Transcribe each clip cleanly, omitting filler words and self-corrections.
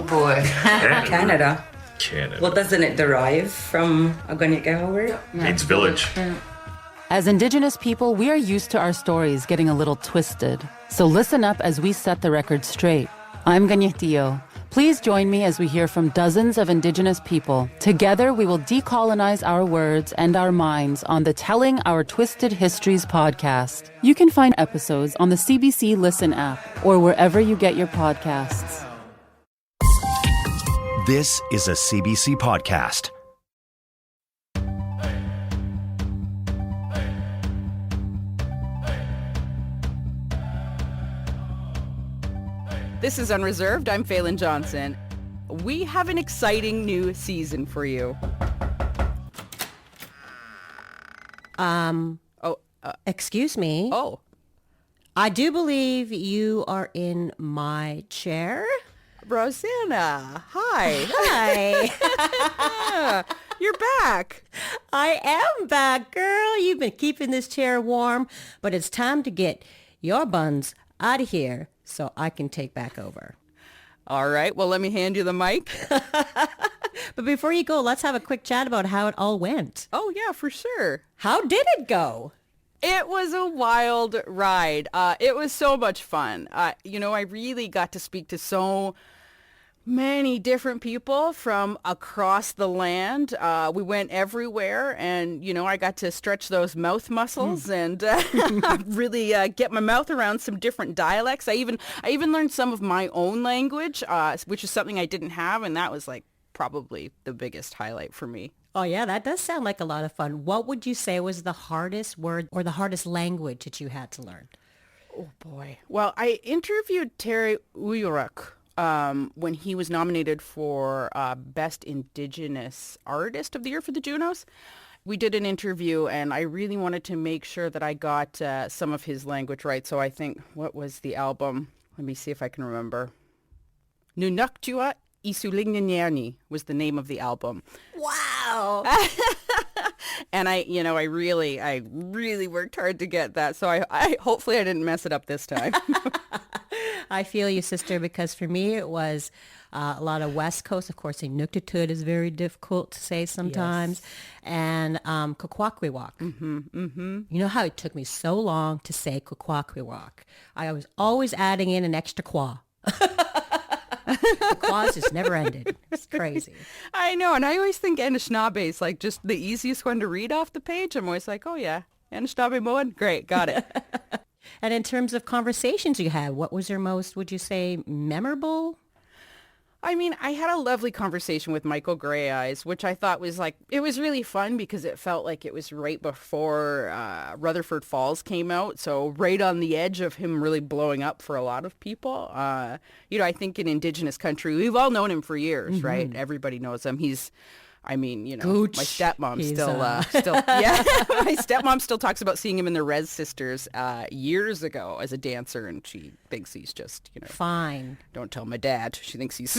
boy. Canada. Canada. Well, doesn't it derive from a Oji-Cree word? It's village. As Indigenous people, we are used to our stories getting a little twisted. So listen up as we set the record straight. I'm Ganyetio. Please join me as we hear from dozens of Indigenous people. Together, we will decolonize our words and our minds on the Telling Our Twisted Histories podcast. You can find episodes on the CBC Listen app or wherever you get your podcasts. This is a CBC podcast. This is Unreserved. I'm Phelan Johnson. We have an exciting new season for you. Excuse me. Oh. I do believe you are in my chair. Rosanna, hi. Hi. You're back. I am back, girl. You've been keeping this chair warm, but it's time to get your buns out of here so I can take back over. All right. Well, let me hand you the mic. But before you go, let's have a quick chat about how it all went. Oh, yeah, for sure. How did it go? It was a wild ride. It was so much fun. I really got to speak to so many different people from across the land. We went everywhere, and I got to stretch those mouth muscles and really get my mouth around some different dialects. I even learned some of my own language, which is something I didn't have, and that was like probably the biggest highlight for me. Oh, yeah, that does sound like a lot of fun. What would you say was the hardest word or the hardest language that you had to learn? Oh, boy. Well, I interviewed Terry Uyuruk when he was nominated for Best Indigenous Artist of the Year for the Junos. We did an interview, and I really wanted to make sure that I got some of his language right. So I think, what was the album? Let me see if I can remember. Nunuktua Isulignanyani was the name of the album. Wow. And I really worked hard to get that. So I hopefully I didn't mess it up this time. I feel you, sister, because for me it was a lot of West Coast. Of course, Inuktitut is very difficult to say sometimes. Yes. And Kwakwaka'wakw. You know how it took me so long to say Kwakwaka'wakw? I was always adding in an extra kwa. The clause just never ended. It's crazy. I know, and I always think Anishinaabe is like just the easiest one to read off the page. I'm always like, oh yeah, Anishinaabe Moan, great, got it. And in terms of conversations you had, what was your most, would you say, memorable? I mean, I had a lovely conversation with Michael Grey Eyes, which I thought was like, it was really fun because it felt like it was right before Rutherford Falls came out. So right on the edge of him really blowing up for a lot of people. I think in Indigenous country, we've all known him for years, right? Everybody knows him. Gooch. My stepmom my stepmom still talks about seeing him in the Rez Sisters years ago as a dancer, and she thinks he's just, fine. Don't tell my dad. She thinks he's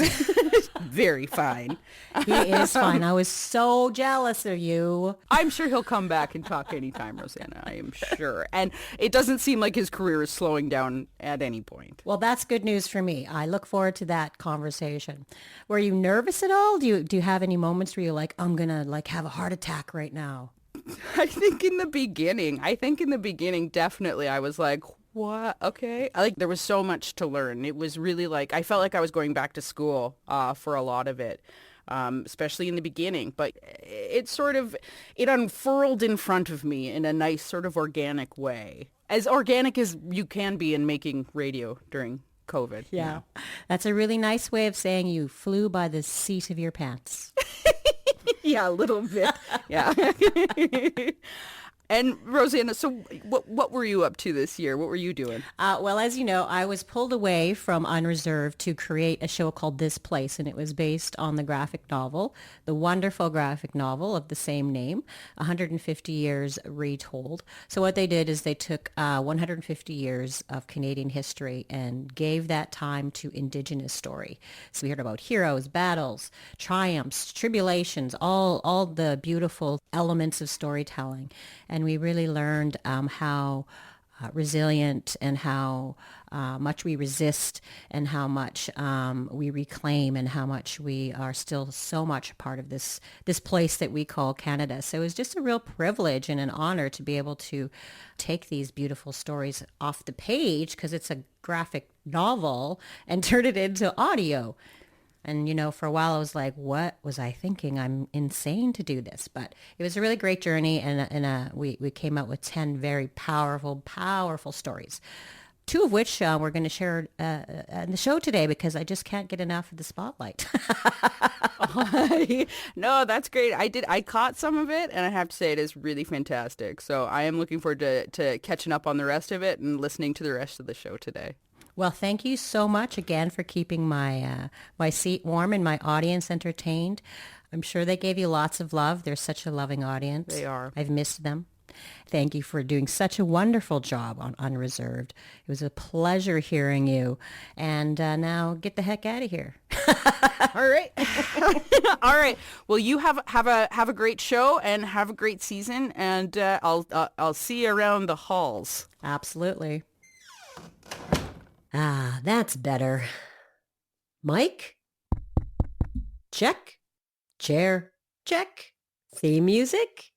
very fine. He is fine. I was so jealous of you. I'm sure he'll come back and talk anytime, Rosanna. I am sure. And it doesn't seem like his career is slowing down at any point. Well, that's good news for me. I look forward to that conversation. Were you nervous at all? Do you have any moments where you're like, I'm going to have a heart attack right now? I think in the beginning, definitely I was like, what? Okay. There was so much to learn. It was really I felt like I was going back to school for a lot of it, especially in the beginning. But it unfurled in front of me in a nice sort of organic way. As organic as you can be in making radio during COVID. Yeah. That's a really nice way of saying you flew by the seat of your pants. Yeah, a little bit. Yeah. And Rosanna, so what were you up to this year? What were you doing? Well, as you know, I was pulled away from Unreserved to create a show called This Place, and it was based on the graphic novel, the wonderful graphic novel of the same name, 150 Years Retold. So what they did is they took 150 years of Canadian history and gave that time to Indigenous story. So we heard about heroes, battles, triumphs, tribulations, all the beautiful elements of storytelling. And we really learned how resilient and how much we resist and how much we reclaim and how much we are still so much a part of this place that we call Canada. So it was just a real privilege and an honor to be able to take these beautiful stories off the page, because it's a graphic novel, and turn it into audio. And, for a while I was like, what was I thinking? I'm insane to do this. But it was a really great journey. And we came out with 10 very powerful, powerful stories. 2 of which we're going to share in the show today, because I just can't get enough of the spotlight. No, that's great. I caught some of it, and I have to say it is really fantastic. So I am looking forward to catching up on the rest of it and listening to the rest of the show today. Well, thank you so much again for keeping my seat warm and my audience entertained. I'm sure they gave you lots of love. They're such a loving audience. They are. I've missed them. Thank you for doing such a wonderful job on Unreserved. It was a pleasure hearing you. And now get the heck out of here. All right. All right. Well, you have a great show and have a great season. And I'll see you around the halls. Absolutely. Ah, that's better. Mic? Check. Chair? Check. Theme music?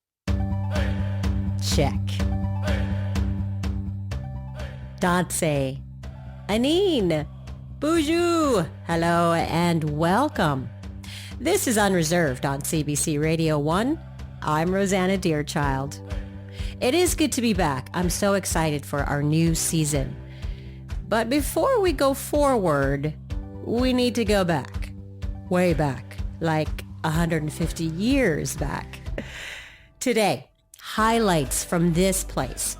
Check. Danse. Anine. Bonjour. Hello and welcome. This is Unreserved on CBC Radio 1. I'm Rosanna Deerchild. It is good to be back. I'm so excited for our new season. But before we go forward, we need to go back. Way back. Like 150 years back. Today, highlights from this place.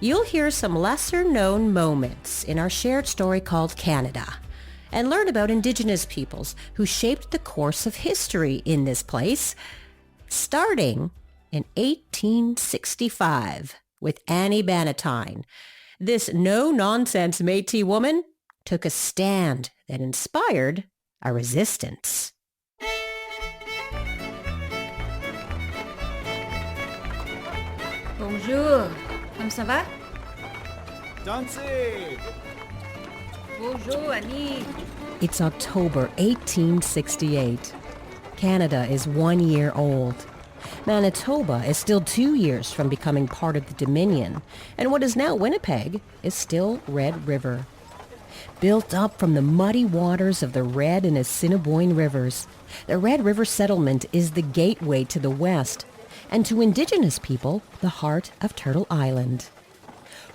You'll hear some lesser-known moments in our shared story called Canada, and learn about Indigenous peoples who shaped the course of history in this place, starting in 1865 with Annie Bannatyne. This no-nonsense Métis woman took a stand that inspired a resistance. Bonjour, comment ça va? Dansez! Bonjour, Annie. It's October 1868. Canada is 1 year old. Manitoba is still 2 years from becoming part of the Dominion, and what is now Winnipeg is still Red River. Built up from the muddy waters of the Red and Assiniboine rivers, the Red River settlement is the gateway to the west, and to Indigenous people, the heart of Turtle Island.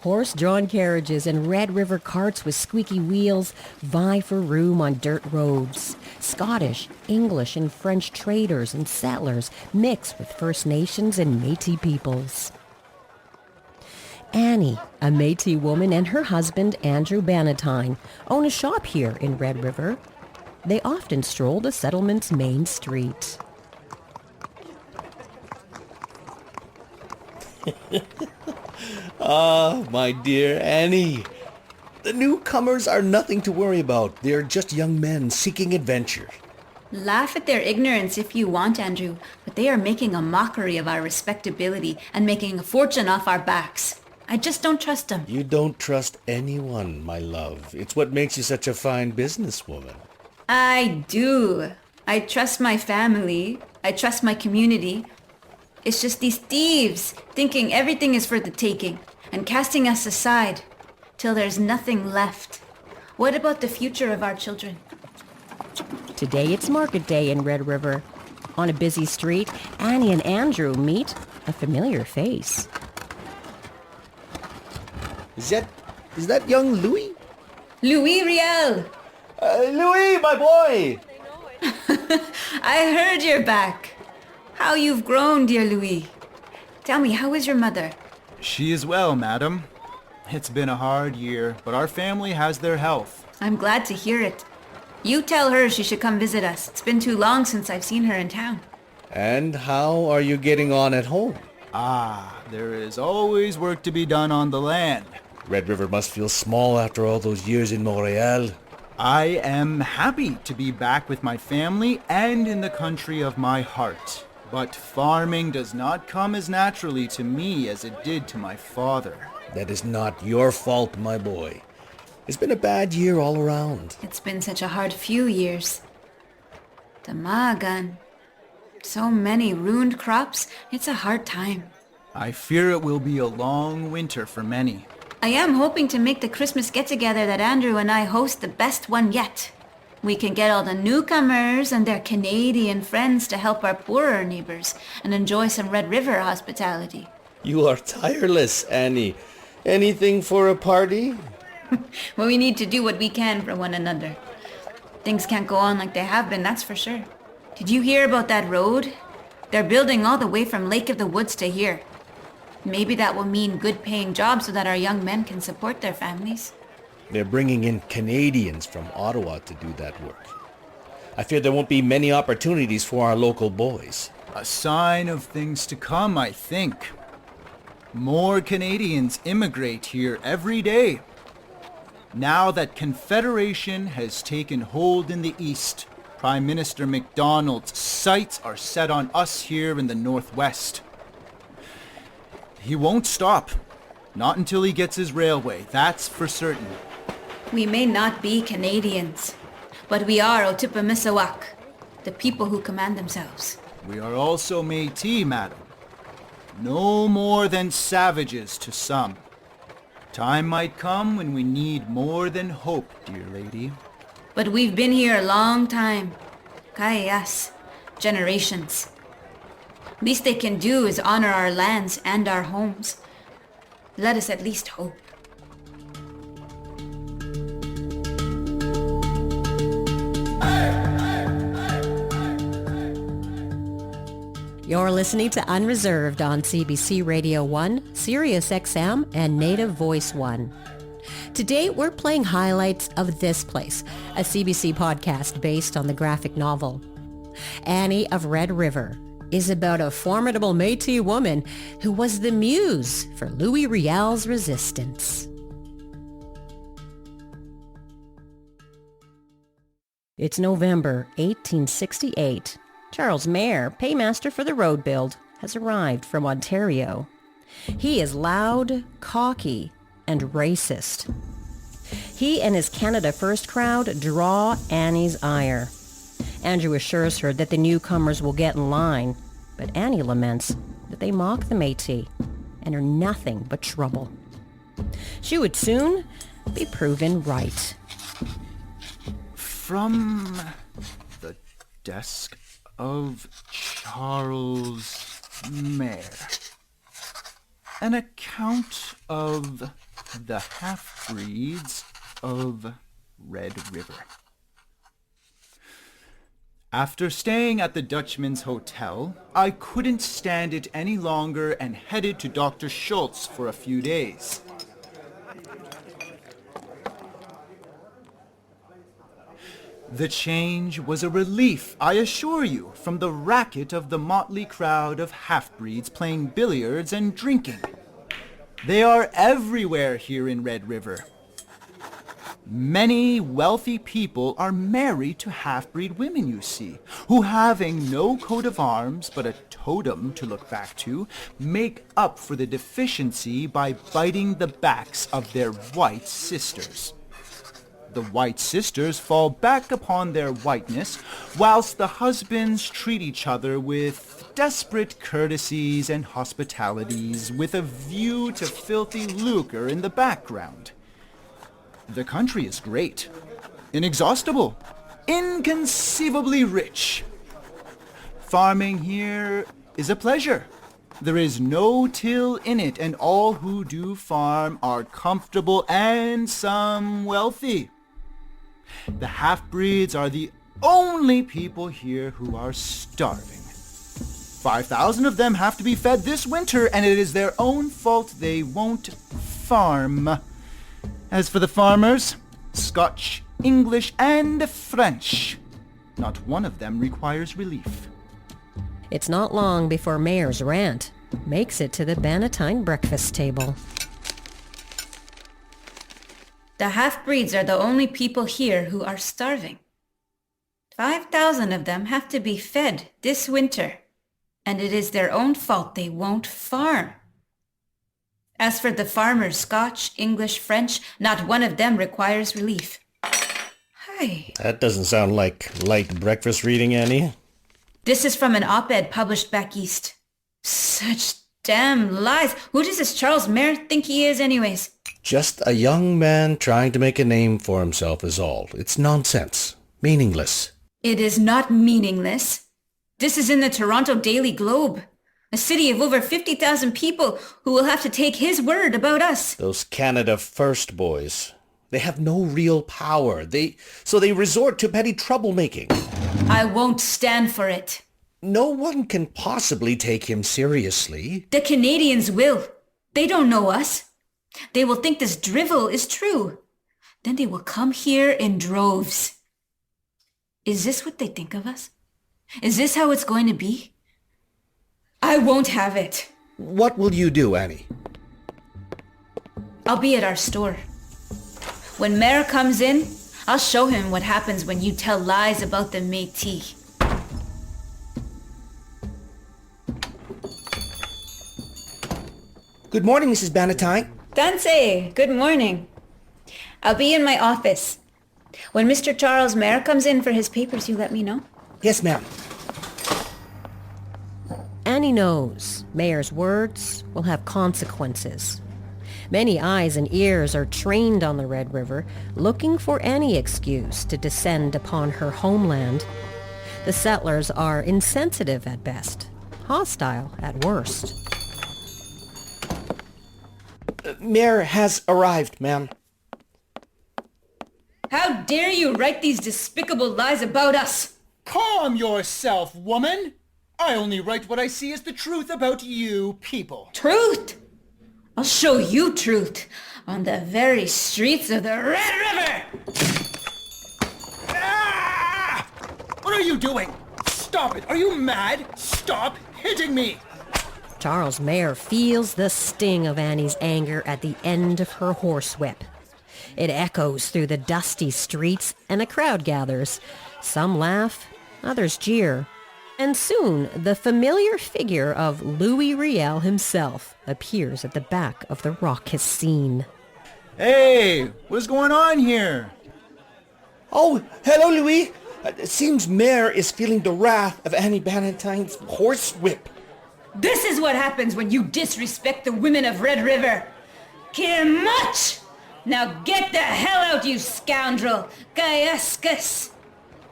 Horse-drawn carriages and Red River carts with squeaky wheels vie for room on dirt roads. Scottish, English, and French traders and settlers mix with First Nations and Métis peoples. Annie, a Métis woman, and her husband, Andrew Bannatyne, own a shop here in Red River. They often stroll the settlement's main street. Ah, my dear Annie. The newcomers are nothing to worry about. They're just young men seeking adventure. Laugh at their ignorance if you want, Andrew, but they are making a mockery of our respectability and making a fortune off our backs. I just don't trust them. You don't trust anyone, my love. It's what makes you such a fine businesswoman. I do. I trust my family. I trust my community. It's just these thieves thinking everything is for the taking and casting us aside till there's nothing left. What about the future of our children? Today it's market day in Red River. On a busy street, Annie and Andrew meet a familiar face. Is that young Louis? Louis Riel! Louis, my boy! I heard you're back. How you've grown, dear Louis. Tell me, how is your mother? She is well, madam. It's been a hard year, but our family has their health. I'm glad to hear it. You tell her she should come visit us. It's been too long since I've seen her in town. And how are you getting on at home? There is always work to be done on the land. Red River must feel small after all those years in Montreal. I am happy to be back with my family and in the country of my heart. But farming does not come as naturally to me as it did to my father. That is not your fault, my boy. It's been a bad year all around. It's been such a hard few years. Tamagan. So many ruined crops. It's a hard time. I fear it will be a long winter for many. I am hoping to make the Christmas get-together that Andrew and I host the best one yet. We can get all the newcomers and their Canadian friends to help our poorer neighbors and enjoy some Red River hospitality. You are tireless, Annie. Anything for a party? Well, we need to do what we can for one another. Things can't go on like they have been, that's for sure. Did you hear about that road? They're building all the way from Lake of the Woods to here. Maybe that will mean good-paying jobs so that our young men can support their families. They're bringing in Canadians from Ottawa to do that work. I fear there won't be many opportunities for our local boys. A sign of things to come, I think. More Canadians immigrate here every day. Now that Confederation has taken hold in the East, Prime Minister MacDonald's sights are set on us here in the Northwest. He won't stop. Not until he gets his railway, that's for certain. We may not be Canadians, but we are Otipa-Misawak, the people who command themselves. We are also Métis, madam. No more than savages to some. Time might come when we need more than hope, dear lady. But we've been here a long time. Kayas, generations. Least they can do is honor our lands and our homes. Let us at least hope. You're listening to Unreserved on CBC Radio 1, Sirius XM, and Native Voice 1. Today, we're playing highlights of This Place, a CBC podcast based on the graphic novel. Annie of Red River is about a formidable Métis woman who was the muse for Louis Riel's resistance. It's November 1868. Charles Mayer, paymaster for the road build, has arrived from Ontario. He is loud, cocky, and racist. He and his Canada First crowd draw Annie's ire. Andrew assures her that the newcomers will get in line, but Annie laments that they mock the Métis and are nothing but trouble. She would soon be proven right. From the desk of Charles Mayer. An account of the half-breeds of Red River. After staying at the Dutchman's Hotel, I couldn't stand it any longer and headed to Dr. Schultz for a few days. The change was a relief, I assure you, from the racket of the motley crowd of half-breeds playing billiards and drinking. They are everywhere here in Red River. Many wealthy people are married to half-breed women, you see, who, having no coat of arms but a totem to look back to, make up for the deficiency by biting the backs of their white sisters. The white sisters fall back upon their whiteness, whilst the husbands treat each other with desperate courtesies and hospitalities with a view to filthy lucre in the background. The country is great, inexhaustible, inconceivably rich. Farming here is a pleasure. There is no till in it, and all who do farm are comfortable and some wealthy. The half-breeds are the only people here who are starving. 5,000 of them have to be fed this winter, and it is their own fault they won't farm. As for the farmers, Scotch, English, and French, not one of them requires relief. It's not long before Mayer's rant makes it to the Bannatyne breakfast table. The half-breeds are the only people here who are starving. 5,000 of them have to be fed this winter, and it is their own fault they won't farm. As for the farmers, Scotch, English, French, not one of them requires relief. Hi. That doesn't sound like light breakfast reading, Annie. This is from an op-ed published back east. Such damn lies. Who does this Charles Mayer think he is anyways? Just a young man trying to make a name for himself is all. It's nonsense. Meaningless. It is not meaningless. This is in the Toronto Daily Globe. A city of over 50,000 people who will have to take his word about us. Those Canada First boys. They have no real power. So they resort to petty troublemaking. I won't stand for it. No one can possibly take him seriously. The Canadians will. They don't know us. They will think this drivel is true. Then they will come here in droves. Is this what they think of us? Is this how it's going to be? I won't have it. What will you do, Annie? I'll be at our store. When Mayor comes in, I'll show him what happens when you tell lies about the Métis. Good morning, Mrs. Bannatyne. Dance, good morning. I'll be in my office. When Mr. Charles Mayer comes in for his papers, you let me know. Yes, ma'am. Annie knows Mayer's words will have consequences. Many eyes and ears are trained on the Red River, looking for any excuse to descend upon her homeland. The settlers are insensitive at best, hostile at worst. Mayor has arrived, ma'am. How dare you write these despicable lies about us? Calm yourself, woman. I only write what I see as the truth about you people. Truth? I'll show you truth on the very streets of the Red River! Ah! What are you doing? Stop it! Are you mad? Stop hitting me! Charles Mayer feels the sting of Annie's anger at the end of her horsewhip. It echoes through the dusty streets and a crowd gathers. Some laugh, others jeer. And soon, the familiar figure of Louis Riel himself appears at the back of the raucous scene. Hey, what's going on here? Oh, hello, Louis. It seems Mayor is feeling the wrath of Annie Bannatyne's horsewhip. This is what happens when you disrespect the women of Red River. Care much! Now get the hell out, you scoundrel! Gaiascus!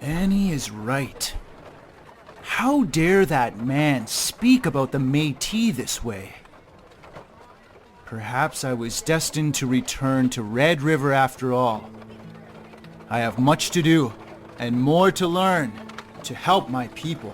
Annie is right. How dare that man speak about the Métis this way? Perhaps I was destined to return to Red River after all. I have much to do and more to learn to help my people.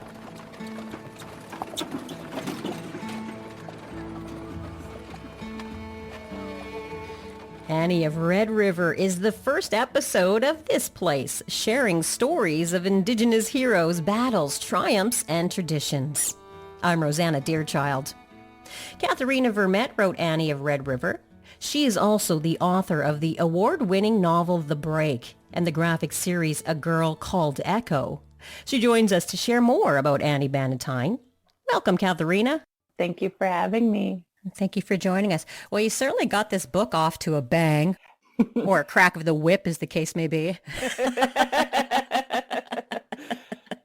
Annie of Red River is the first episode of This Place, sharing stories of Indigenous heroes, battles, triumphs, and traditions. I'm Rosanna Deerchild. Katherena Vermette wrote Annie of Red River. She is also the author of the award-winning novel The Break and the graphic series A Girl Called Echo. She joins us to share more about Annie Bannatyne. Welcome, Katherena. Thank you for having me. Thank you for joining us. Well, you certainly got this book off to a bang, or a crack of the whip, as the case may be.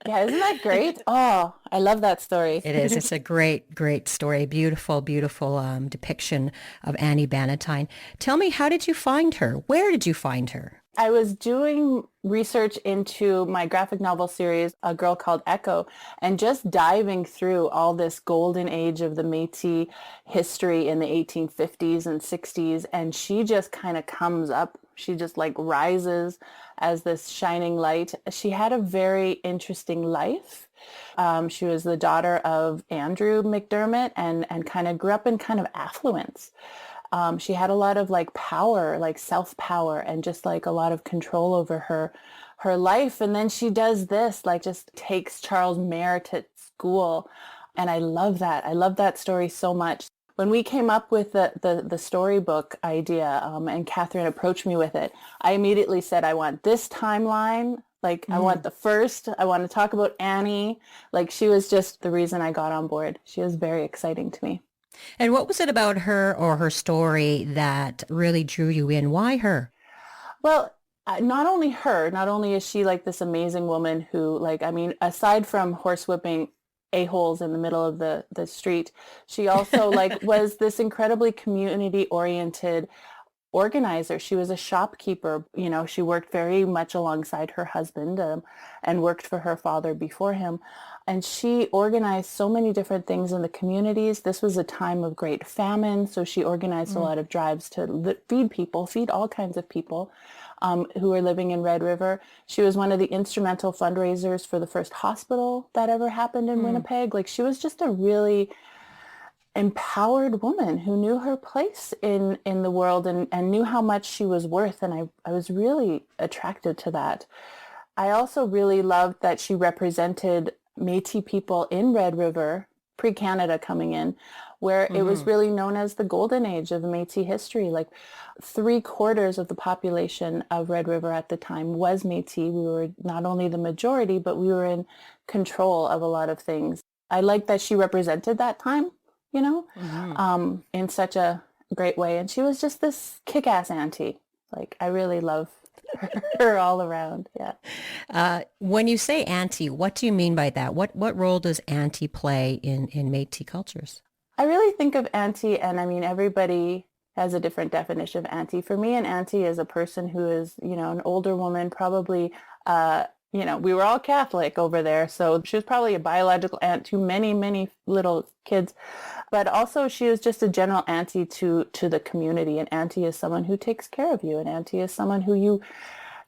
Yeah, isn't that great? Oh, I love that story. It is. It's a great, great story. Beautiful, beautiful depiction of Annie Bannatyne. Tell me, how did you find her? Where did you find her? I was doing research into my graphic novel series, A Girl Called Echo, and just diving through all this golden age of the Métis history in the 1850s and 60s. And she just kind of comes up. She just like rises as this shining light. She had a very interesting life. She was the daughter of Andrew McDermott and kind of grew up in kind of affluence. She had a lot of like power, like self-power, and just like a lot of control over her life. And then she does this, like just takes Charles Mayer to school. And I love that. I love that story so much. When we came up with the storybook idea and Katherine approached me with it, I immediately said, I want this timeline. Like, I want the first. I want to talk about Annie. Like, she was just the reason I got on board. She was very exciting to me. And what was it about her or her story that really drew you in? Why her? Well, not only is she like this amazing woman who, like, I mean, aside from horsewhipping a-holes in the middle of the street, she also like was this incredibly community oriented organizer. She was a shopkeeper. You know, she worked very much alongside her husband, and worked for her father before him. And she organized so many different things in the communities. This was a time of great famine, so she organized a lot of drives to feed people, feed all kinds of people who were living in Red River. She was one of the instrumental fundraisers for the first hospital that ever happened in Winnipeg. Like, she was just a really empowered woman who knew her place in the world, and knew how much she was worth. And I was really attracted to that. I also really loved that she represented Métis people in Red River, pre-Canada coming in, where it was really known as the golden age of Métis history. Like, 3/4 of the population of Red River at the time was Métis. We were not only the majority, but we were in control of a lot of things. I like that she represented that time, you know, in such a great way. And she was just this kick-ass auntie. Like, I really love her all around. Yeah. When you say auntie, what do you mean by that? What role does auntie play in Métis cultures? I really think of auntie, and I mean, everybody has a different definition of auntie. For me, an auntie is a person who is, you know, an older woman, probably, you know, we were all Catholic over there, so she was probably a biological aunt to many, many little kids. But also, she is just a general auntie to the community. An auntie is someone who takes care of you. An auntie is someone who you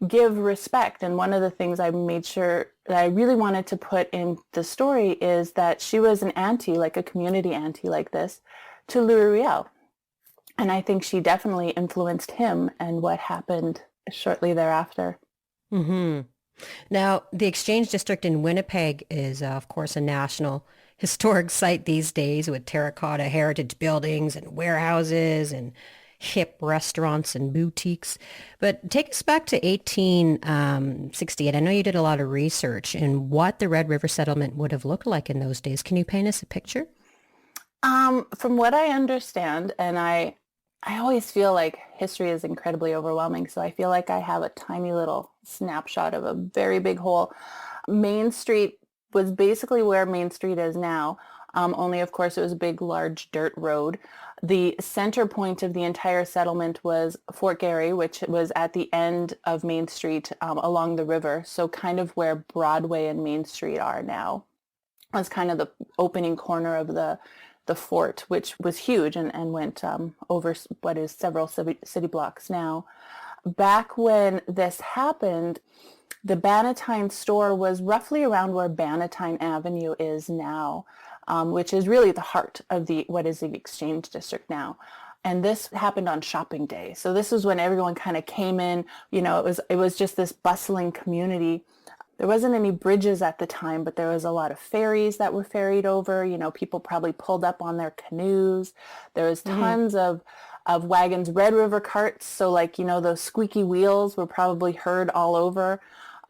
give respect. And one of the things I made sure that I really wanted to put in the story is that she was an auntie, like a community auntie like this, to Louis Riel. And I think she definitely influenced him and what happened shortly thereafter. Mm-hmm. Now, the Exchange District in Winnipeg is, of course, a national historic site these days, with terracotta heritage buildings and warehouses and hip restaurants and boutiques. But take us back to 1868. I know you did a lot of research in what the Red River settlement would have looked like in those days. Can you paint us a picture? From what I understand, and I always feel like history is incredibly overwhelming, so I feel like I have a tiny little snapshot of a very big whole. Main Street was basically where Main Street is now, only of course it was a big, large dirt road. The center point of the entire settlement was Fort Garry, which was at the end of Main Street, along the river, so kind of where Broadway and Main Street are now. It was kind of the opening corner of the fort, which was huge and went over what is several city blocks now. Back when this happened, the Bannatyne store was roughly around where Bannatyne Avenue is now, which is really the heart of what is the Exchange District now. And this happened on shopping day. So this was when everyone kind of came in. You know, it was just this bustling community. There wasn't any bridges at the time, but there was a lot of ferries that were ferried over. You know, people probably pulled up on their canoes. There was tons of wagons, Red River carts. So like, you know, those squeaky wheels were probably heard all over.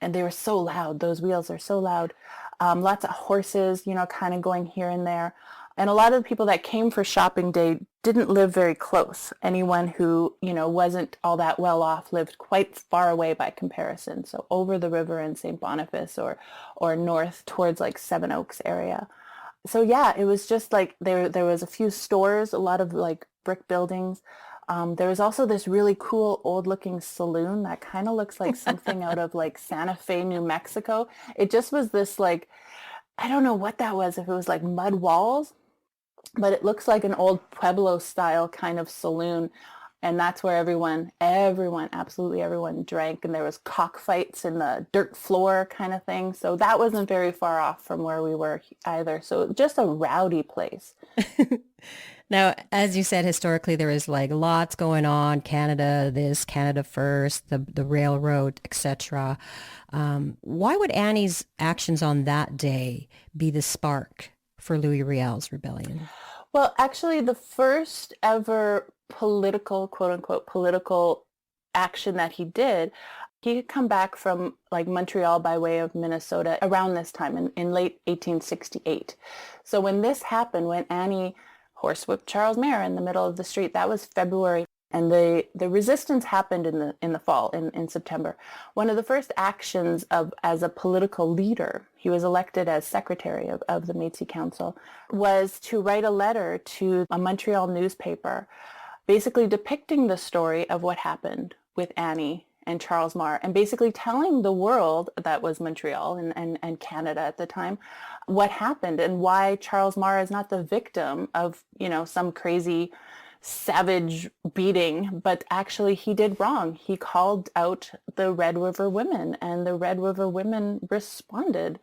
And they were so loud. Those wheels are so loud. Lots of horses, you know, kind of going here and there. And a lot of the people that came for shopping day didn't live very close. Anyone who, you know, wasn't all that well off lived quite far away by comparison. So over the river in St. Boniface or north towards like Seven Oaks area. So yeah, it was just like there was a few stores, a lot of like brick buildings. There was also this really cool old looking saloon that kind of looks like something out of like Santa Fe, New Mexico. It just was this like, I don't know what that was, if it was like mud walls, but it looks like an old Pueblo style kind of saloon. And that's where everyone, absolutely everyone drank. And there was cockfights in the dirt floor kind of thing. So that wasn't very far off from where we were either. So just a rowdy place. Now, as you said, historically, there is like lots going on, Canada this, Canada first, the railroad, etc. Why would Annie's actions on that day be the spark for Louis Riel's rebellion? Well, actually, the first ever political, quote unquote, political action that he did, he had come back from like Montreal by way of Minnesota around this time in late 1868. So when this happened, when Annie horsewhipped Charles Mayer in the middle of the street. That was February. And the resistance happened in the fall, in September. One of the first actions as a political leader, he was elected as secretary of the Métis Council, was to write a letter to a Montreal newspaper, basically depicting the story of what happened with Annie and Charles Maher, and basically telling the world, that was Montreal and Canada at the time, what happened and why Charles Maher is not the victim of, some crazy savage beating, but actually he did wrong. He called out the Red River women, and the Red River women responded.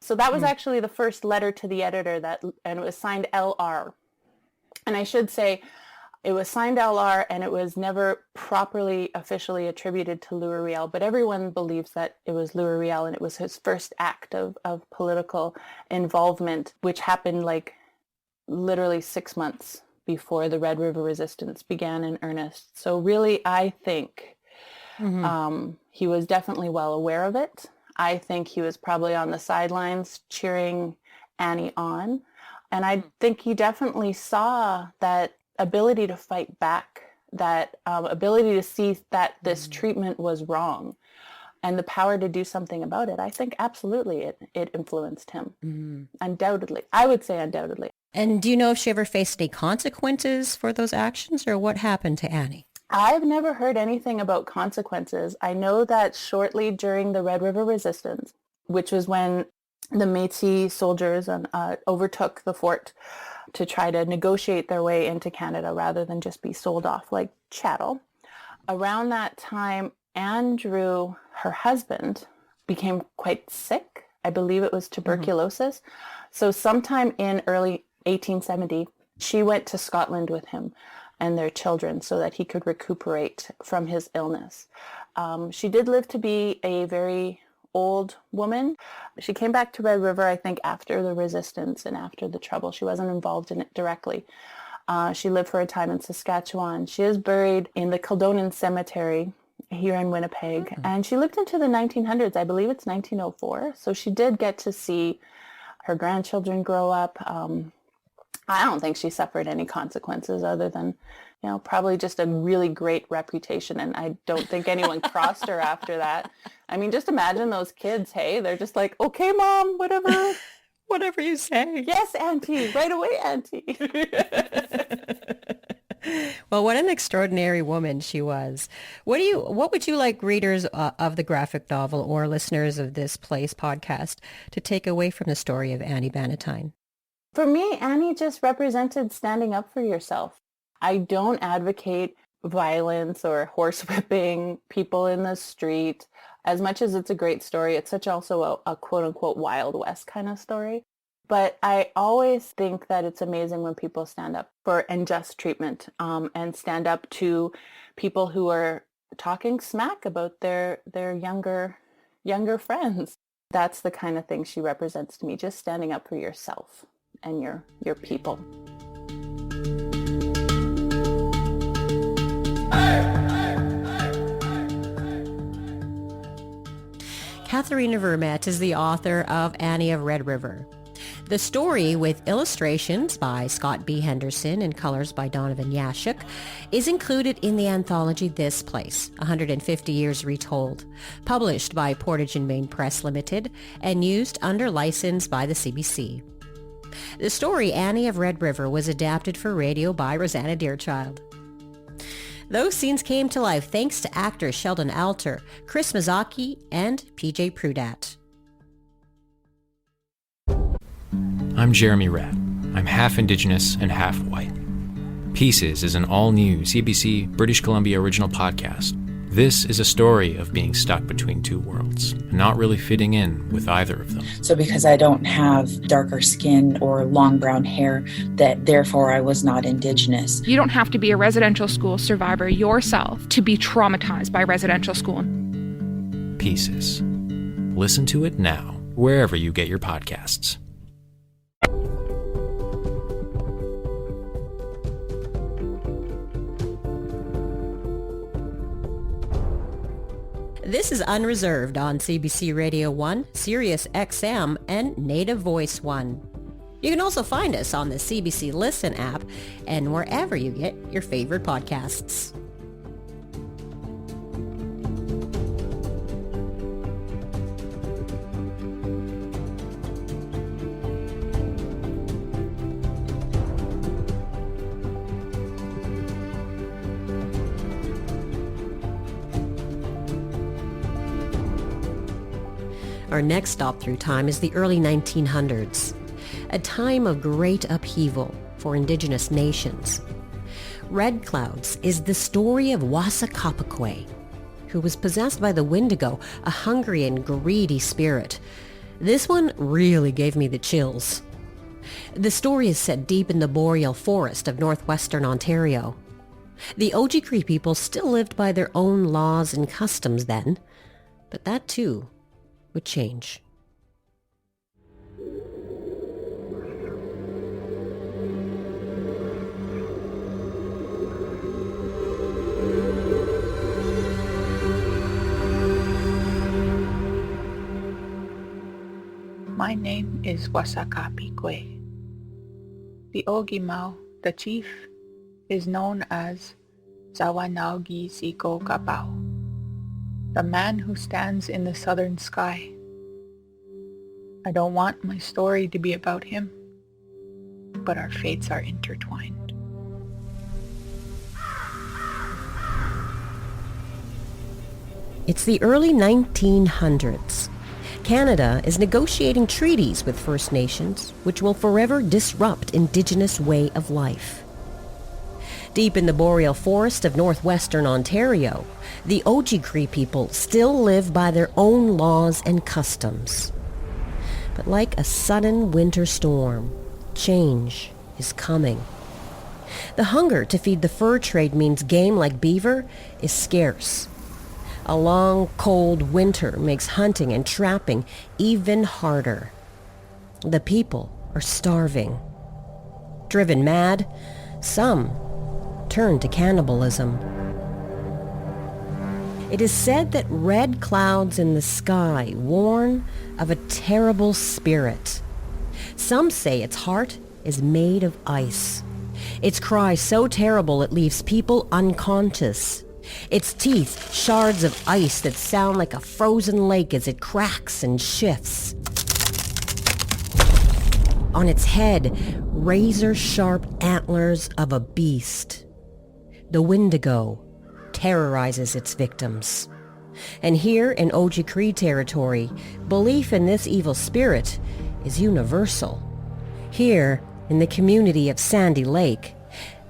So that was actually the first letter to the editor, and it was signed LR. And I should say, it was signed LR, and it was never properly officially attributed to Louis Riel, but everyone believes that it was Louis Riel, and it was his first act of political involvement, which happened like literally 6 months before the Red River resistance began in earnest. So really, I think he was definitely well aware of it. I think he was probably on the sidelines cheering Annie on. And I think he definitely saw that ability to fight back, that ability to see that this treatment was wrong, and the power to do something about it. I think absolutely it influenced him. Undoubtedly. I would say undoubtedly. And do you know if she ever faced any consequences for those actions, or what happened to Annie? I've never heard anything about consequences. I know that shortly during the Red River resistance, which was when the Métis soldiers overtook the fort to try to negotiate their way into Canada rather than just be sold off like chattel. Around that time, Andrew, her husband, became quite sick. I believe it was tuberculosis. So sometime in early 1870, she went to Scotland with him and their children so that he could recuperate from his illness. She did live to be a very old woman. She came back to Red River, I think, after the resistance and after the trouble. She wasn't involved in it directly. She lived for a time in Saskatchewan. She is buried in the Kildonan Cemetery here in Winnipeg. And she lived into the 1900s. I believe it's 1904. So she did get to see her grandchildren grow up. I don't think she suffered any consequences other than, probably just a really great reputation. And I don't think anyone crossed her after that. I mean, just imagine those kids, hey, they're just like, okay, Mom, whatever. Whatever you say. Yes, Auntie. Right away, Auntie. Well, what an extraordinary woman she was. What would you like readers of the graphic novel or listeners of this Place podcast to take away from the story of Annie Bannatyne? For me, Annie just represented standing up for yourself. I don't advocate violence or horsewhipping people in the street. As much as it's a great story, it's such also a quote-unquote Wild West kind of story. But I always think that it's amazing when people stand up for unjust treatment and stand up to people who are talking smack about their younger friends. That's the kind of thing she represents to me, just standing up for yourself and your people. Katherena Vermette is the author of Annie of Red River. The story, with illustrations by Scott B. Henderson and colors by Donovan Yashuk, is included in the anthology This Place, 150 Years Retold, published by Portage and Main Press Limited and used under license by the CBC. The story Annie of Red River was adapted for radio by Rosanna Deerchild. Those scenes came to life thanks to actors Sheldon Alter, Chris Mazzocchi, and PJ Prudat. I'm Jeremy Ratt. I'm half Indigenous and half white. Pieces is an all-new CBC British Columbia original podcast. This is a story of being stuck between two worlds, and not really fitting in with either of them. So because I don't have darker skin or long brown hair, that therefore I was not Indigenous. You don't have to be a residential school survivor yourself to be traumatized by residential school. Pieces. Listen to it now, wherever you get your podcasts. This is Unreserved on CBC Radio 1, Sirius XM, and Native Voice 1. You can also find us on the CBC Listen app and wherever you get your favorite podcasts. Our next stop through time is the early 1900s, a time of great upheaval for Indigenous nations. Red Clouds is the story of Wahsakapeequay, who was possessed by the Windigo, a hungry and greedy spirit. This one really gave me the chills. The story is set deep in the boreal forest of northwestern Ontario. The Oji-Cree people still lived by their own laws and customs then, but that too would change. My name is Wahsakapeequay. The Ogimau, the chief, is known as Oji-Cree, the man who stands in the southern sky. I don't want my story to be about him, but our fates are intertwined. It's the early 1900s. Canada is negotiating treaties with First Nations, which will forever disrupt Indigenous way of life. Deep in the boreal forest of northwestern Ontario, the Oji-Cree people still live by their own laws and customs. But like a sudden winter storm, change is coming. The hunger to feed the fur trade means game like beaver is scarce. A long, cold winter makes hunting and trapping even harder. The people are starving. Driven mad, some turn to cannibalism. It is said that red clouds in the sky warn of a terrible spirit. Some say its heart is made of ice. Its cry so terrible it leaves people unconscious. Its teeth, shards of ice that sound like a frozen lake as it cracks and shifts. On its head, razor-sharp antlers of a beast. The Windigo terrorizes its victims. And here in Oji-Cree territory, belief in this evil spirit is universal. Here, in the community of Sandy Lake,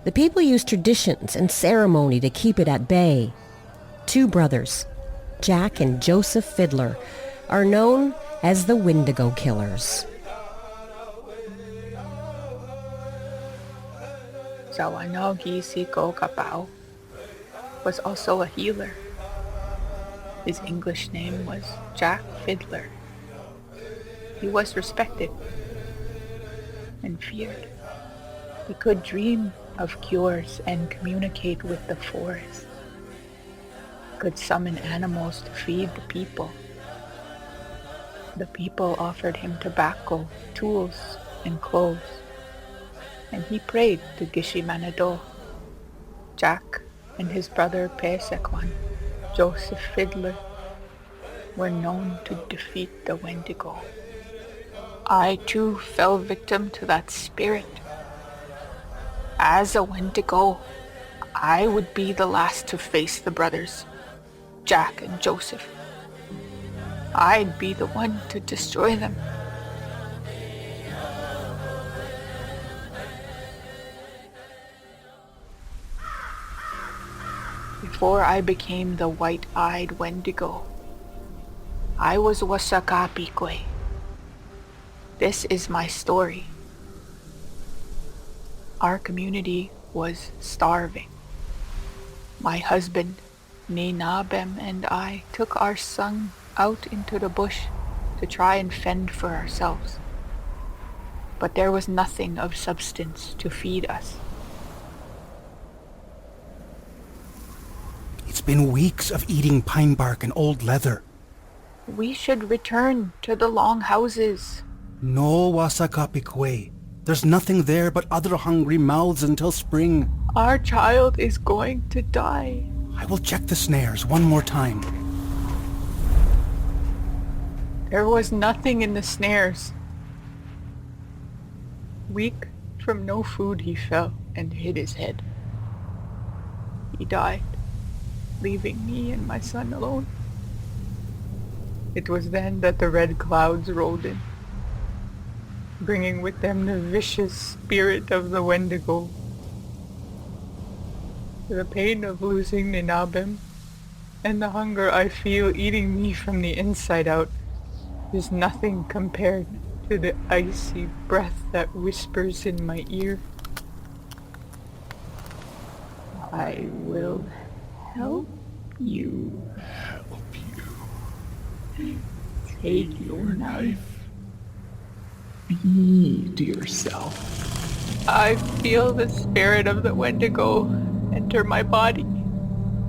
the people use traditions and ceremony to keep it at bay. Two brothers, Jack and Joseph Fiddler, are known as the Windigo Killers. Oji-Cree was also a healer. His English name was Jack Fiddler. He was respected and feared. He could dream of cures and communicate with the forest. Could summon animals to feed the people. The people offered him tobacco, tools, and clothes. And he prayed to Gishi-Manado. Jack and his brother Pesekwan, Joseph Fiddler, were known to defeat the Windigo. I too fell victim to that spirit. As a Windigo, I would be the last to face the brothers, Jack and Joseph. I'd be the one to destroy them. Before I became the white-eyed Windigo, I was Wahsakapeequay. This is my story. Our community was starving. My husband, Ninabem, and I took our son out into the bush to try and fend for ourselves. But there was nothing of substance to feed us. It's been weeks of eating pine bark and old leather. We should return to the long houses. No, Wahsakapeequay. There's nothing there but other hungry mouths until spring. Our child is going to die. I will check the snares one more time. There was nothing in the snares. Weak from no food, he fell and hit his head. He died, leaving me and my son alone. It was then that the red clouds rolled in, bringing with them the vicious spirit of the Windigo. The pain of losing Ninabem and the hunger I feel eating me from the inside out is nothing compared to the icy breath that whispers in my ear. I will help you. Help you. Take your knife. Feed yourself. I feel the spirit of the Wendigo enter my body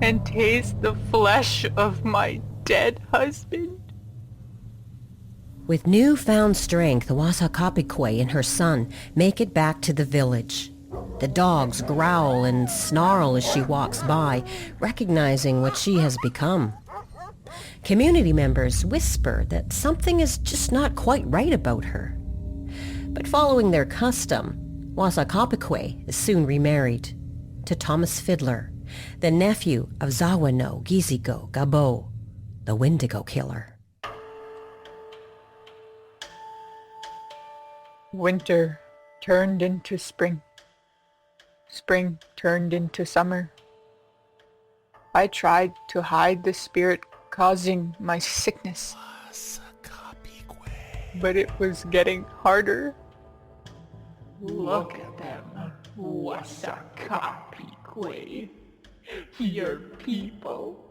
and taste the flesh of my dead husband. With newfound strength, Wahsakapeequay and her son make it back to the village. The dogs growl and snarl as she walks by, recognizing what she has become. Community members whisper that something is just not quite right about her. But following their custom, Wahsakapeequay is soon remarried to Thomas Fiddler, the nephew of Zawano Gizigo Gabo, the Windigo killer. Winter turned into spring. Spring turned into summer. I tried to hide the spirit causing my sickness, but it was getting harder. Look at them, Wahsakapeequay. Your people,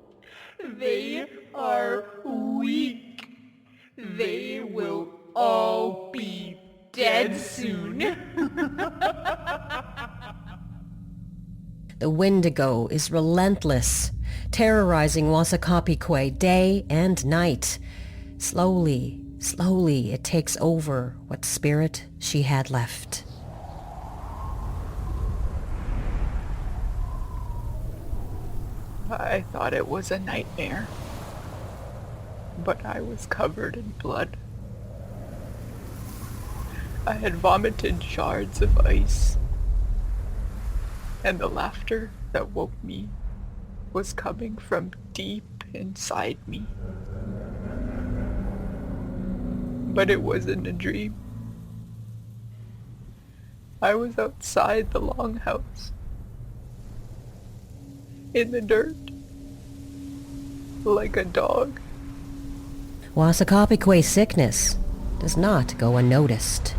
they are weak. They will all be dead soon. The Windigo is relentless, terrorizing Wahsakapeequay day and night. Slowly, it takes over what spirit she had left. I thought it was a nightmare, but I was covered in blood. I had vomited shards of ice, and the laughter that woke me was coming from deep inside me. But it wasn't a dream. I was outside the longhouse, in the dirt, like a dog. Wahsakapeequay's sickness does not go unnoticed.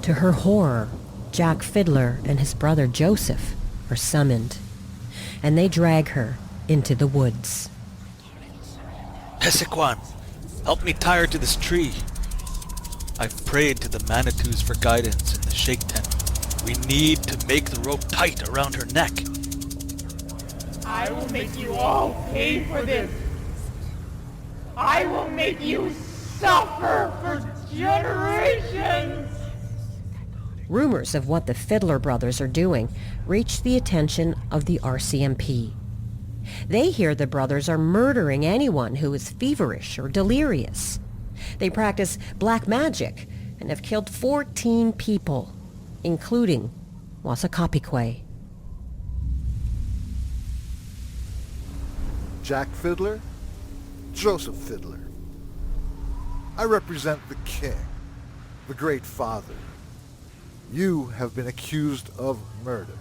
To her horror, Jack Fiddler and his brother Joseph are summoned, and they drag her into the woods. Pesikwan, help me tie her to this tree. I've prayed to the Manitous for guidance in the shake tent. We need to make the rope tight around her neck. I will make you all pay for this. I will make you suffer for generations. Rumors of what the Fiddler brothers are doing reach the attention of the RCMP. They hear the brothers are murdering anyone who is feverish or delirious. They practice black magic and have killed 14 people, including Wahsakapeequay. Jack Fiddler, Joseph Fiddler. I represent the king, the great father. You have been accused of murder.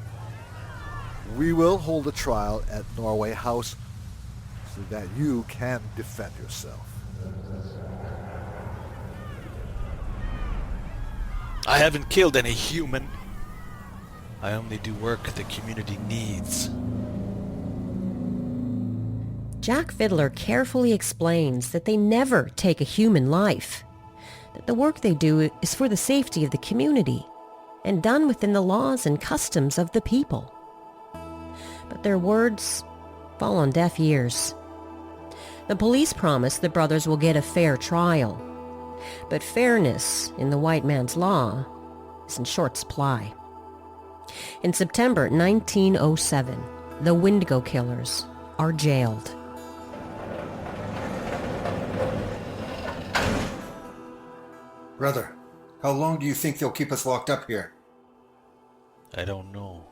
We will hold a trial at Norway House so that you can defend yourself. I haven't killed any human. I only do work the community needs. Jack Fiddler carefully explains that they never take a human life, that the work they do is for the safety of the community and done within the laws and customs of the people. But their words fall on deaf ears. The police promise the brothers will get a fair trial, But fairness in the white man's law is in short supply. In September 1907, the Windigo killers are jailed. Brother, how long do you think they'll keep us locked up here? I don't know.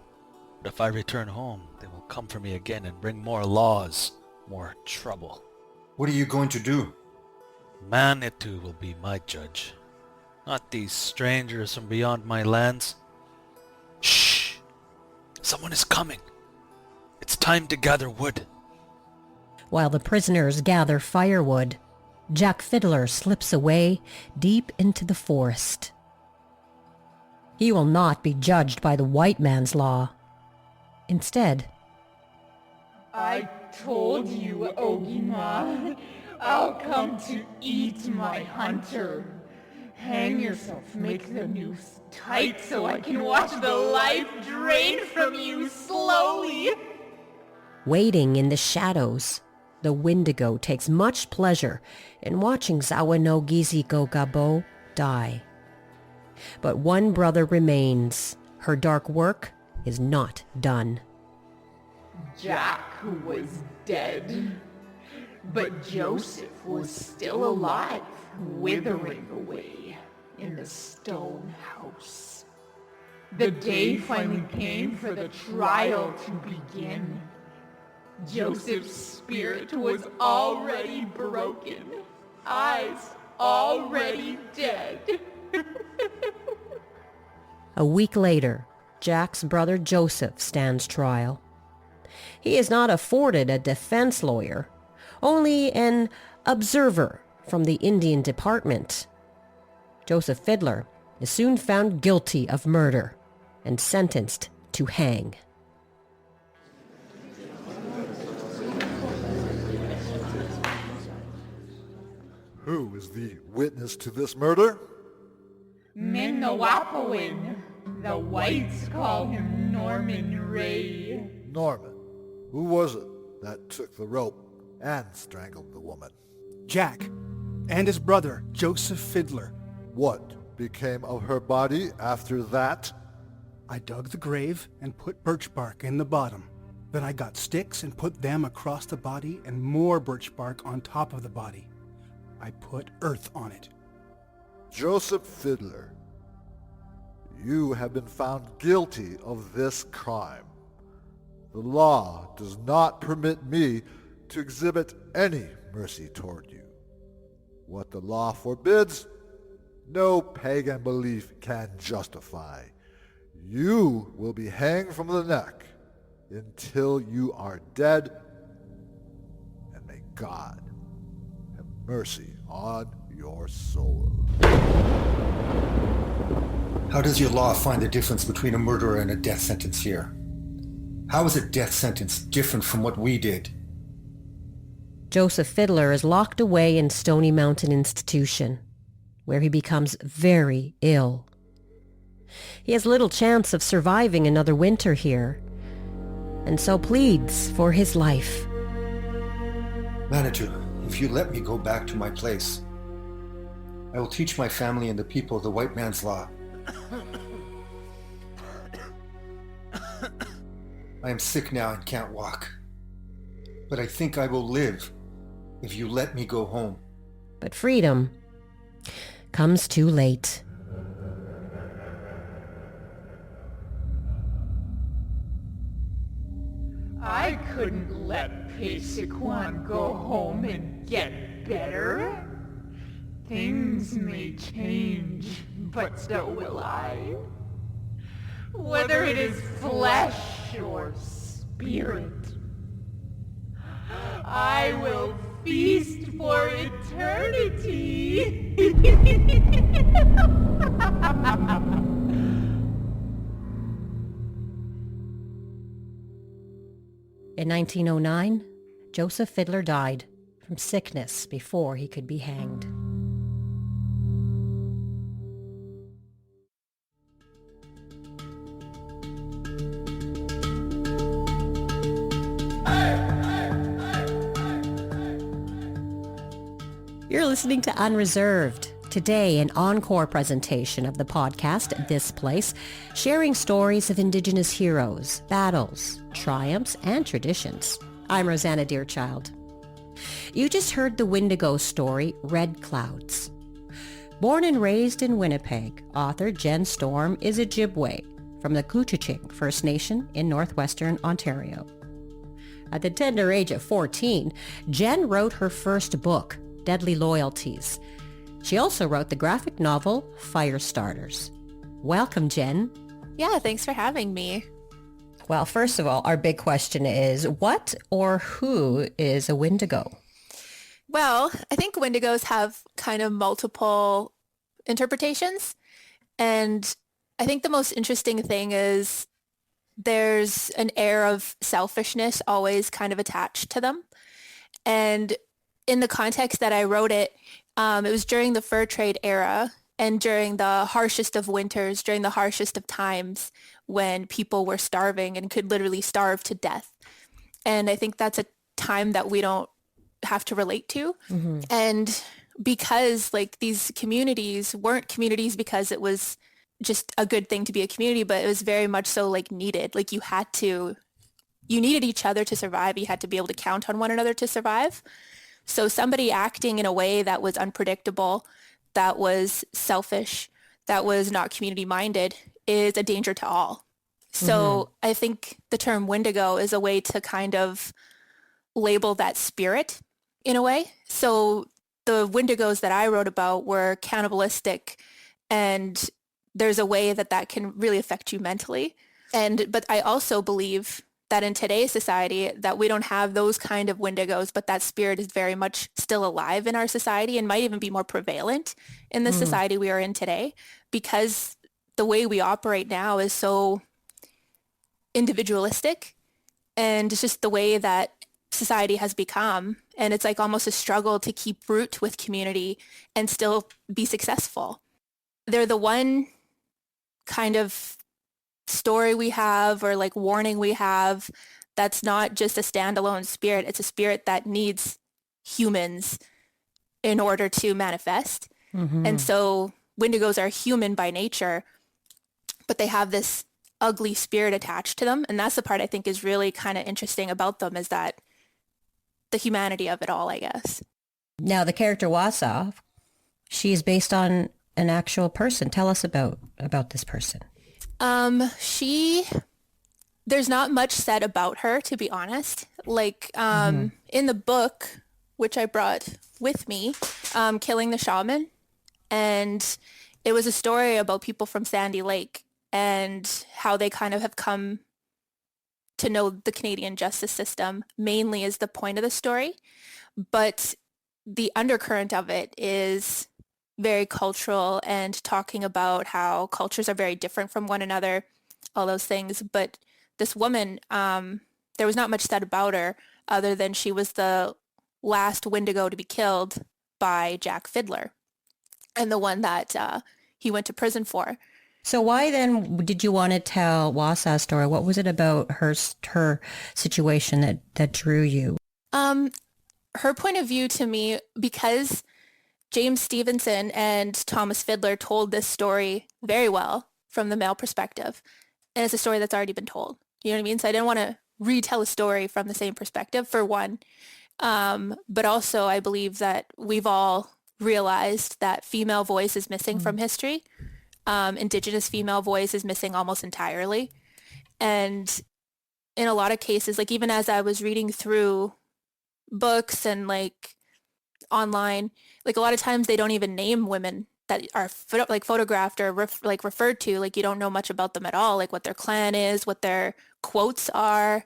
But if I return home, they will come for me again and bring more laws, more trouble. What are you going to do? Manitou will be my judge. Not these strangers from beyond my lands. Shh! Someone is coming. It's time to gather wood. While the prisoners gather firewood, Jack Fiddler slips away deep into the forest. He will not be judged by the white man's law. Instead, I told you, Ogi-Ma, I'll come to eat my hunter. Hang yourself, make the noose tight so I can watch the life drain from you slowly. waiting in the shadows, the Windigo takes much pleasure in watching Zawanogizi-Gogabo die. But one brother remains. Her dark work is not done. Jack was dead, but Joseph was still alive, withering away in the stone house. The day finally came for the trial to begin. Joseph's spirit was already broken, eyes already dead. A week later, Jack's brother Joseph stands trial. He is not afforded a defense lawyer, only an observer from the Indian Department. Joseph Fiddler is soon found guilty of murder and sentenced to hang. Who is the witness to this murder? Minawapawin. The whites call him Norman Ray. Norman. Who was it that took the rope and strangled the woman? Jack, and his brother, Joseph Fiddler. What became of her body after that? I dug the grave and put birch bark in the bottom. Then I got sticks and put them across the body and more birch bark on top of the body. I put earth on it. Joseph Fiddler, you have been found guilty of this crime. The law does not permit me to exhibit any mercy toward you. What the law forbids, no pagan belief can justify. You will be hanged from the neck until you are dead, and may God have mercy on your soul. How does your law find the difference between a murderer and a death sentence here? How is a death sentence different from what we did? Joseph Fiddler is locked away in Stony Mountain Institution, where he becomes very ill. He has little chance of surviving another winter here, and so pleads for his life. Manitou, if you let me go back to my place, I will teach my family and the people the white man's law. I am sick now and can't walk, but I think I will live if you let me go home. But freedom comes too late. I couldn't let Paisakwan go home and get better. Things may change, but so will I. Whether it is flesh or spirit, I will feast for eternity. In 1909, Joseph Fiddler died from sickness before he could be hanged. You're listening to Unreserved. Today, an encore presentation of the podcast, This Place, sharing stories of Indigenous heroes, battles, triumphs, and traditions. I'm Rosanna Deerchild. You just heard the Windigo story, Red Clouds. Born and raised in Winnipeg, author Jen Storm is Ojibwe from the Couchiching First Nation in northwestern Ontario. At the tender age of 14, Jen wrote her first book, Deadly Loyalties. She also wrote the graphic novel, Firestarters. Welcome, Jen. Yeah, thanks for having me. Well, first of all, our big question is, what or who is a Windigo? Well, I think Windigos have kind of multiple interpretations. And I think the most interesting thing is there's an air of selfishness always kind of attached to them. And in the context that I wrote it, it was during the fur trade era and during the harshest of winters, during the harshest of times when people were starving and could literally starve to death. And I think that's a time that we don't have to relate to. Mm-hmm. And because like these communities weren't communities because it was just a good thing to be a community, but it was very much so like needed. Like you needed each other to survive. You had to be able to count on one another to survive. So somebody acting in a way that was unpredictable, that was selfish, that was not community-minded is a danger to all. So I think the term Windigo is a way to kind of label that spirit in a way. So the Windigos that I wrote about were cannibalistic, and there's a way that can really affect you mentally. But I also believe that in today's society that we don't have those kind of Windigos, but that spirit is very much still alive in our society and might even be more prevalent in the society we are in today, because the way we operate now is so individualistic, and it's just the way that society has become. And it's like almost a struggle to keep root with community and still be successful. They're the one kind of story we have or like warning we have that's not just a standalone spirit. It's a spirit that needs humans in order to manifest. And so Windigos are human by nature, but they have this ugly spirit attached to them. And that's the part I think is really kind of interesting about them, is that the humanity of it all, I guess. Now, the character Wasa, she is based on an actual person. Tell us about this person. There's not much said about her, to be honest. Like, in the book, which I brought with me, Killing the Shaman, and it was a story about people from Sandy Lake and how they kind of have come to know the Canadian justice system mainly is the point of the story. But the undercurrent of it is very cultural and talking about how cultures are very different from one another, all those things. But this woman, there was not much said about her other than she was the last Windigo to be killed by Jack Fiddler, and the one that he went to prison for. So why then did you want to tell Wasa's story? What was it about her situation that drew you? Her point of view to me, because James Stevenson and Thomas Fiddler told this story very well from the male perspective. And it's a story that's already been told. You know what I mean? So I didn't want to retell a story from the same perspective, for one. But also I believe that we've all realized that female voice is missing from history. Indigenous female voice is missing almost entirely. And in a lot of cases, like even as I was reading through books and like online, like a lot of times they don't even name women that are photographed or referred to. Like you don't know much about them at all, like what their clan is, what their quotes are,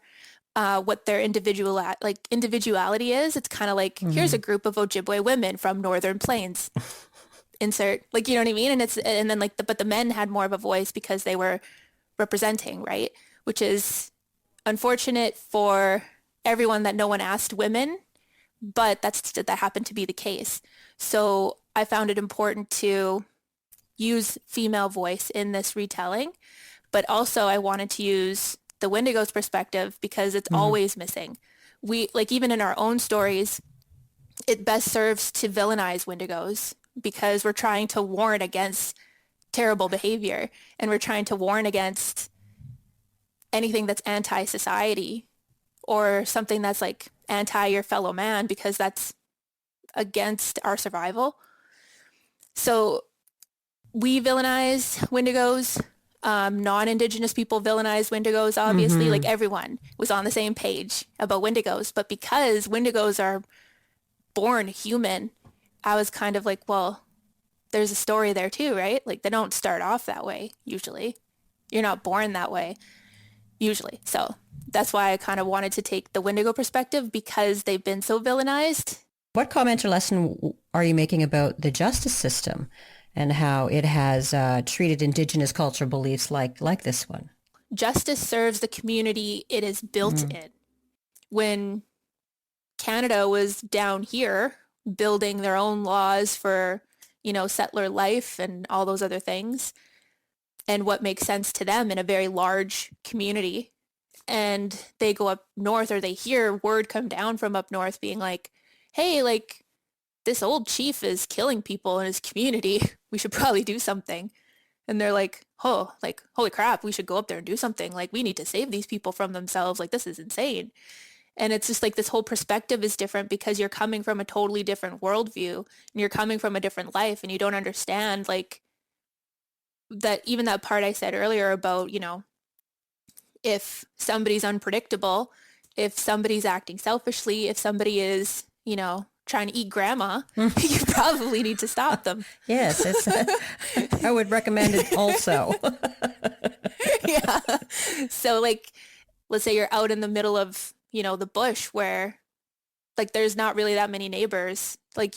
what their individuality is. It's kind of like, here's a group of Ojibwe women from Northern Plains. Insert, like, you know what I mean? And then but the men had more of a voice because they were representing, right? Which is unfortunate for everyone that no one asked women, but that happened to be the case. So I found it important to use female voice in this retelling, but also I wanted to use the Wendigo's perspective because it's always missing. We, like, even in our own stories, it best serves to villainize Wendigos because we're trying to warn against terrible behavior, and we're trying to warn against anything that's anti-society or something that's like anti your fellow man, because that's against our survival. So we villainize Windigos. Non-Indigenous people villainize Windigos, obviously. Like everyone was on the same page about Windigos. But because Windigos are born human, I was kind of like, well, there's a story there too, right? Like they don't start off that way, usually. You're not born that way, usually. So that's why I kind of wanted to take the Windigo perspective, because they've been so villainized. What comment or lesson are you making about the justice system and how it has treated Indigenous cultural beliefs like this one? Justice serves the community it is built in. When Canada was down here building their own laws for, settler life and all those other things, and what makes sense to them in a very large community, and they go up north, or they hear word come down from up north being like, hey, like, this old chief is killing people in his community. We should probably do something. And they're like, oh, like, holy crap, we should go up there and do something. Like, we need to save these people from themselves. Like, this is insane. And it's just like this whole perspective is different because you're coming from a totally different worldview, and you're coming from a different life, and you don't understand, like, that even that part I said earlier about, if somebody's unpredictable, if somebody's acting selfishly, if somebody is, trying to eat grandma, you probably need to stop them. Yes, I would recommend it also. Yeah. So like, let's say you're out in the middle of, the bush where like there's not really that many neighbors. Like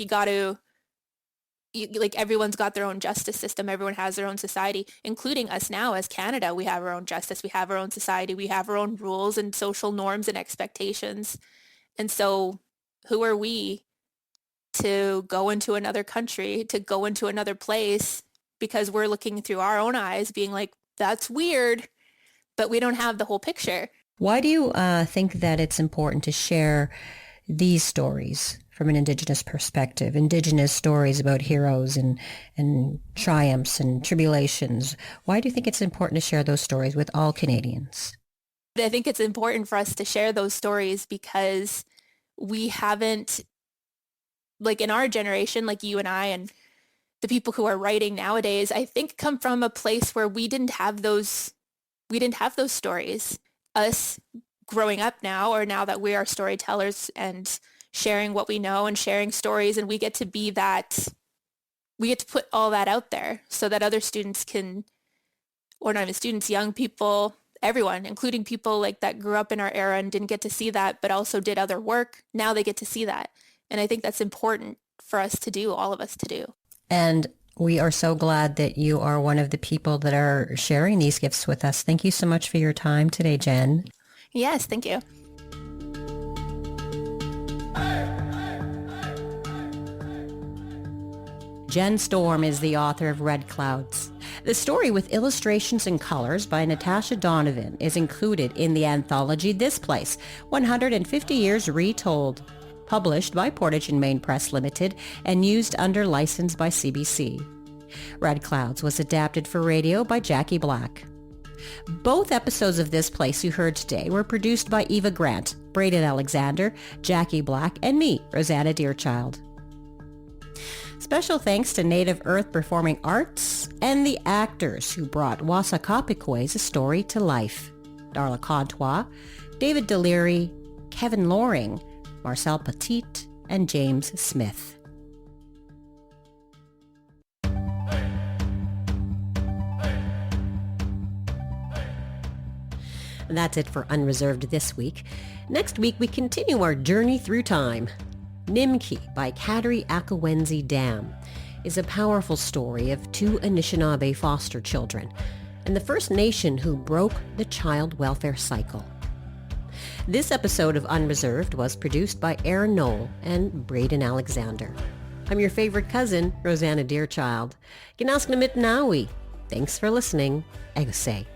like everyone's got their own justice system. Everyone has their own society, including us now as Canada. We have our own justice. We have our own society. We have our own rules and social norms and expectations. And so who are we to go into another country, to go into another place, because we're looking through our own eyes being like, that's weird, but we don't have the whole picture. Why do you think that it's important to share these stories from an Indigenous perspective, Indigenous stories about heroes and triumphs and tribulations? Why do you think it's important to share those stories with all Canadians? I think it's important for us to share those stories because we haven't, like in our generation, like you and I and the people who are writing nowadays, I think come from a place where we didn't have those stories. Us growing up now, or now that we are storytellers and sharing what we know and sharing stories, and we get to be that, we get to put all that out there so that other students can, or not even students, young people, everyone, including people like that grew up in our era and didn't get to see that, but also did other work. Now they get to see that. And I think that's important for us to do, all of us to do. And we are so glad that you are one of the people that are sharing these gifts with us. Thank you so much for your time today, Jen. Yes, thank you. Jen Storm is the author of Red Clouds. The story, with illustrations and colors by Natasha Donovan, is included in the anthology This Place, 150 Years Retold, published by Portage and Main Press Limited and used under license by CBC. Red Clouds was adapted for radio by Jackie Black. Both episodes of This Place you heard today were produced by Eva Grant, Braden Alexander, Jackie Black, and me, Rosanna Deerchild. Special thanks to Native Earth Performing Arts and the actors who brought Wahsakapeequay's story to life. Darla Contois, David Deliri, Kevin Loring, Marcel Petit, and James Smith. And that's it for Unreserved this week. Next week, we continue our journey through time. Nimki by Katherena Dam is a powerful story of two Anishinaabe foster children and the First Nation who broke the child welfare cycle. This episode of Unreserved was produced by Aaron Knoll and Braden Alexander. I'm your favorite cousin, Rosanna Deerchild. Ginasknamit Nawi. Thanks for listening. Egosay.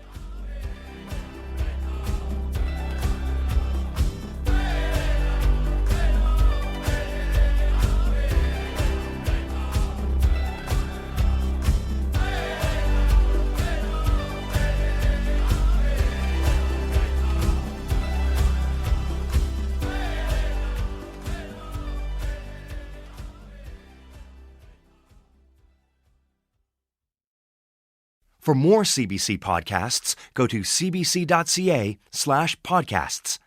For more CBC podcasts, go to cbc.ca/podcasts.